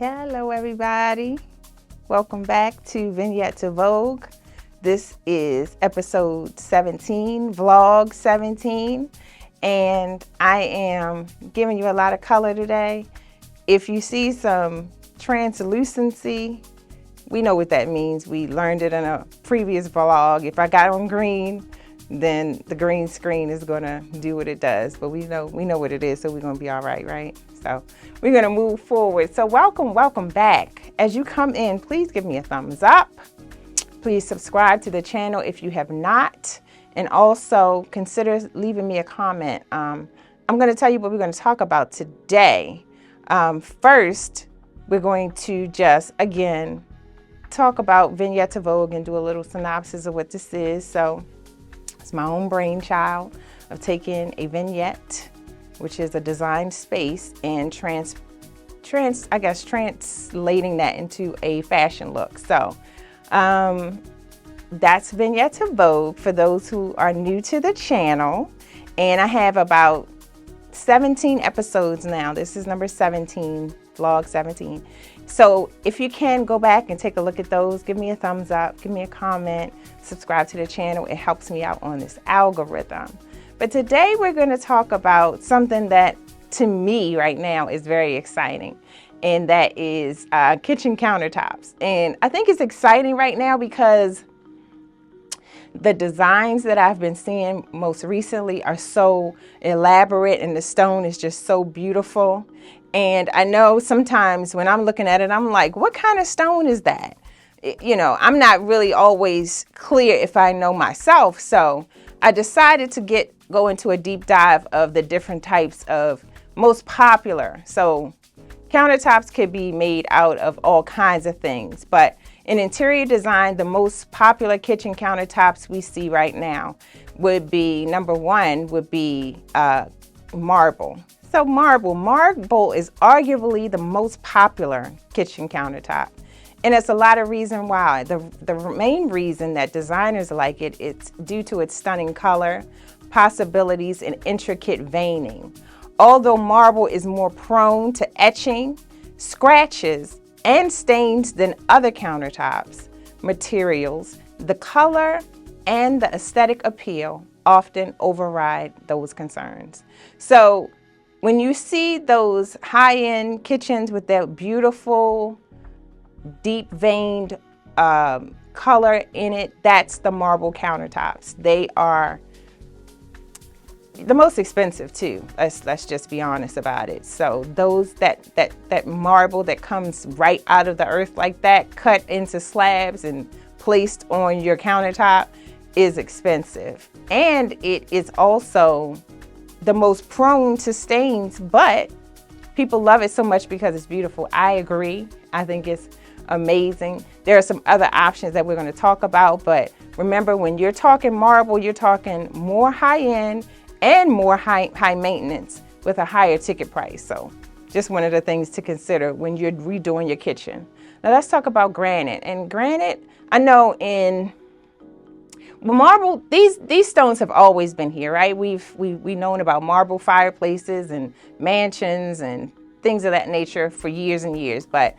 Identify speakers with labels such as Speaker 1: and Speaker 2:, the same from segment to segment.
Speaker 1: Hello everybody, welcome back to Vignette to Vogue. This is episode 17, vlog 17, and I am giving you a lot of color today. If you see some translucency, we know what that means. We learned it in a previous vlog. If I got on green, then the green screen is gonna do what it does, but we know what it is, so we're gonna be all right, right? So we're gonna move forward. So welcome back. As you come in, please give me a thumbs up. Please subscribe to the channel if you have not, and also consider leaving me a comment. I'm gonna tell you what we're gonna talk about today. First, we're going to just, again, talk about Vignette to Vogue and do a little synopsis of what this is. So it's my own brainchild of taking a vignette, which is a design space, and translating that into a fashion look. So that's Vignette to Vogue for those who are new to the channel. And I have about 17 episodes now. This is number 17, vlog 17. So if you can go back and take a look at those, give me a thumbs up, give me a comment, subscribe to the channel. It helps me out on this algorithm. But today we're going to talk about something that to me right now is very exciting, and that is kitchen countertops. And I think it's exciting right now because the designs that I've been seeing most recently are so elaborate, and the stone is just so beautiful. And I know sometimes when I'm looking at it, I'm like, what kind of stone is that? You know, I'm not really always clear if I know myself. So I decided to go into a deep dive of the different types of most popular. So countertops could be made out of all kinds of things, but in interior design, the most popular kitchen countertops we see right now would be, number one would be marble. So marble is arguably the most popular kitchen countertop. And it's a lot of reason why. The main reason that designers like it, it's due to its stunning color, possibilities, and intricate veining. Although marble is more prone to etching, scratches, and stains than other countertops materials, the color and the aesthetic appeal often override those concerns. So when you see those high-end kitchens with that beautiful, deep veined color in it, that's the marble countertops. They are the most expensive too. Let's just be honest about it. So those that marble that comes right out of the earth like that, cut into slabs and placed on your countertop, is expensive. And it is also the most prone to stains, but people love it so much because it's beautiful. I agree. I think it's amazing. There are some other options that we're going to talk about, but remember, when you're talking marble, you're talking more high-end and more high maintenance with a higher ticket price. So just one of the things to consider when you're redoing your kitchen. Now let's talk about granite. And granite, I know in marble, these stones have always been here, right? We've known about marble fireplaces and mansions and things of that nature for years and years, but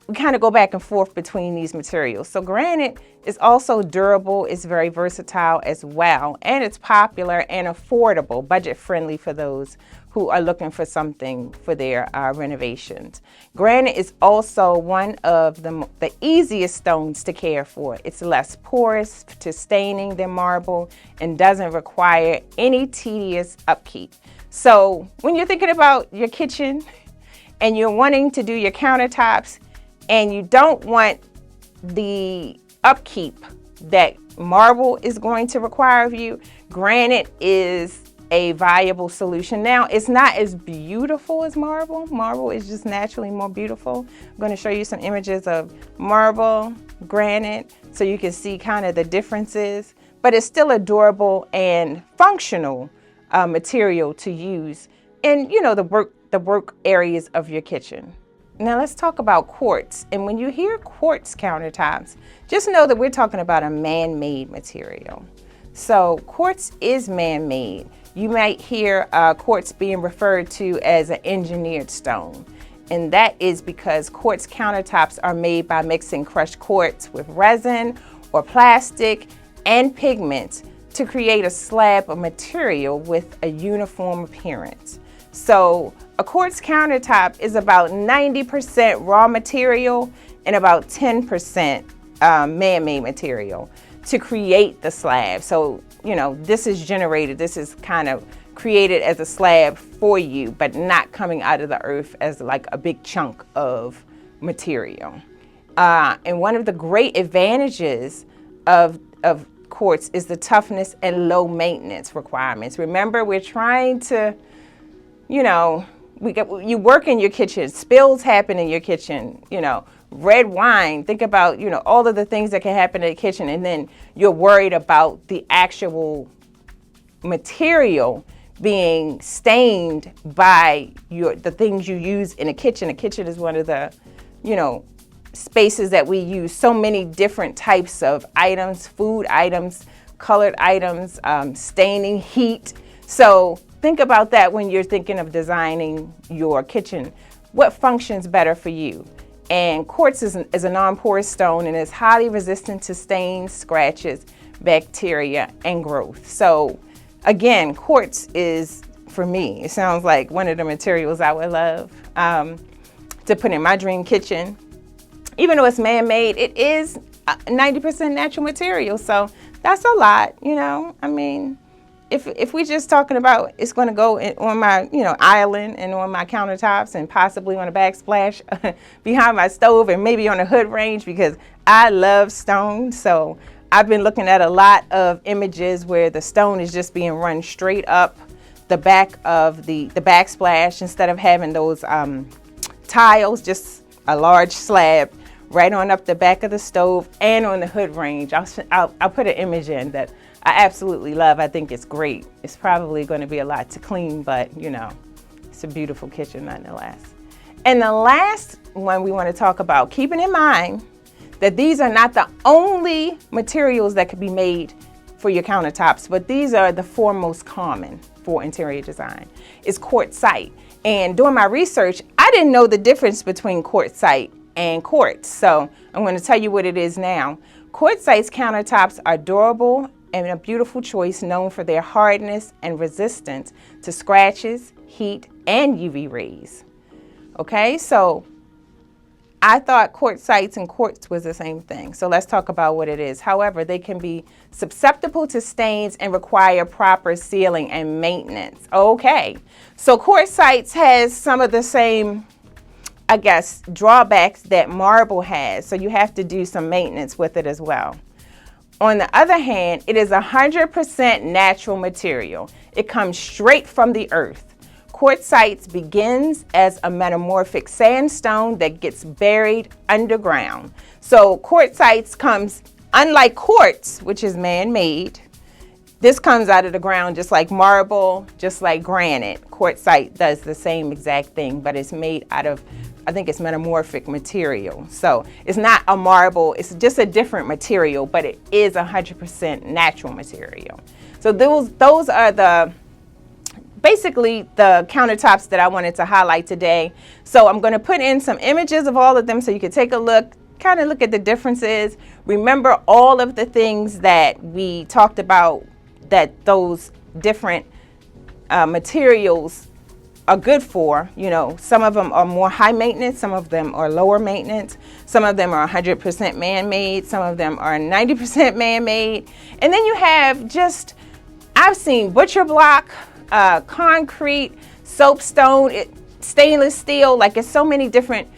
Speaker 1: we kind of go back and forth between these materials. So granite is also durable, it's very versatile as well, and it's popular and affordable, budget friendly for those who are looking for something for their renovations. Granite is also one of the easiest stones to care for. It's less porous to staining than marble and doesn't require any tedious upkeep. So when you're thinking about your kitchen and you're wanting to do your countertops and you don't want the upkeep that marble is going to require of you, granite is a viable solution. Now, it's not as beautiful as marble. Marble is just naturally more beautiful. I'm going to show you some images of marble, granite, so you can see kind of the differences, but it's still a durable and functional material to use in, you know, the work areas of your kitchen. Now let's talk about quartz. And when you hear quartz countertops, just know that we're talking about a man-made material. So quartz is man-made. You might hear quartz being referred to as an engineered stone. And that is because quartz countertops are made by mixing crushed quartz with resin or plastic and pigment to create a slab of material with a uniform appearance. So a quartz countertop is about 90% raw material and about 10% man-made material to create the slab. So, you know, this is generated, this is kind of created as a slab for you, but not coming out of the earth as like a big chunk of material. And one of the great advantages of quartz is the toughness and low maintenance requirements. Remember, we're trying to, you know, you work in your kitchen, spills happen in your kitchen, you know, red wine, think about, you know, all of the things that can happen in the kitchen, and then you're worried about the actual material being stained by the things you use in a kitchen. A kitchen is one of the, you know, spaces that we use so many different types of items, food items, colored items, staining, heat. So think about that when you're thinking of designing your kitchen. What functions better for you? And quartz is a non-porous stone and is highly resistant to stains, scratches, bacteria, and growth. So again, quartz is, for me, it sounds like one of the materials I would love to put in my dream kitchen. Even though it's man-made, it is 90% natural material. So that's a lot, you know. I mean, if we're just talking about it's going to go on my, you know, island and on my countertops and possibly on a backsplash behind my stove and maybe on a hood range, because I love stone. So I've been looking at a lot of images where the stone is just being run straight up the back of the backsplash instead of having those tiles, just a large slab right on up the back of the stove and on the hood range. I'll put an image in that I absolutely love. I think it's great. It's probably going to be a lot to clean, but you know, it's a beautiful kitchen nonetheless. And the last one we want to talk about, keeping in mind that these are not the only materials that could be made for your countertops, but these are the four most common for interior design, is quartzite. And doing my research, I didn't know the difference between quartzite and quartz. So I'm going to tell you what it is now. Quartzite's countertops are durable and a beautiful choice, known for their hardness and resistance to scratches, heat, and UV rays. Okay, so I thought quartzites and quartz was the same thing. So let's talk about what it is. However, they can be susceptible to stains and require proper sealing and maintenance. Okay, so quartzites has some of the same, I guess, drawbacks that marble has. So you have to do some maintenance with it as well. On the other hand, it is 100% natural material. It comes straight from the earth. Quartzite begins as a metamorphic sandstone that gets buried underground. So quartzite comes, unlike quartz, which is man-made, this comes out of the ground just like marble, just like granite. Quartzite does the same exact thing, but it's made out of, I think it's metamorphic material. So it's not a marble, it's just a different material, but it is 100% natural material. So those are basically the countertops that I wanted to highlight today. So I'm going to put in some images of all of them so you can take a look, kind of look at the differences. Remember all of the things that we talked about that those different materials are good for. You know, some of them are more high maintenance, some of them are lower maintenance, some of them are 100% man-made, some of them are 90% man-made. And then you have just, I've seen butcher block, concrete, soapstone, stainless steel, like it's so many different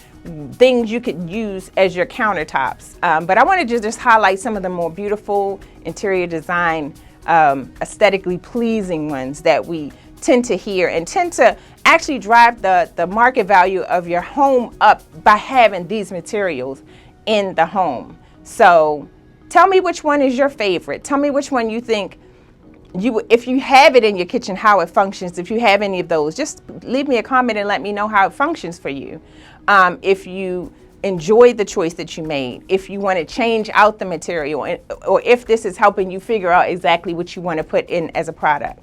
Speaker 1: things you could use as your countertops. But I wanted to just highlight some of the more beautiful interior design, aesthetically pleasing ones that we tend to hear and tend to actually drive the market value of your home up by having these materials in the home. So tell me which one is your favorite. Tell me which one you think if you have it in your kitchen, how it functions. If you have any of those, just leave me a comment and let me know how it functions for you. If you enjoy the choice that you made, if you want to change out the material, or if this is helping you figure out exactly what you want to put in as a product.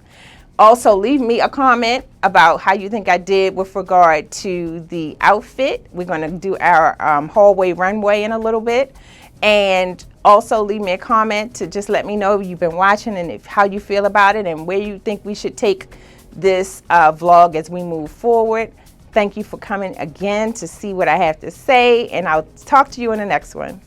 Speaker 1: Also, leave me a comment about how you think I did with regard to the outfit. We're going to do our hallway runway in a little bit. And also leave me a comment to just let me know if you've been watching and how you feel about it and where you think we should take this vlog as we move forward. Thank you for coming again to see what I have to say, and I'll talk to you in the next one.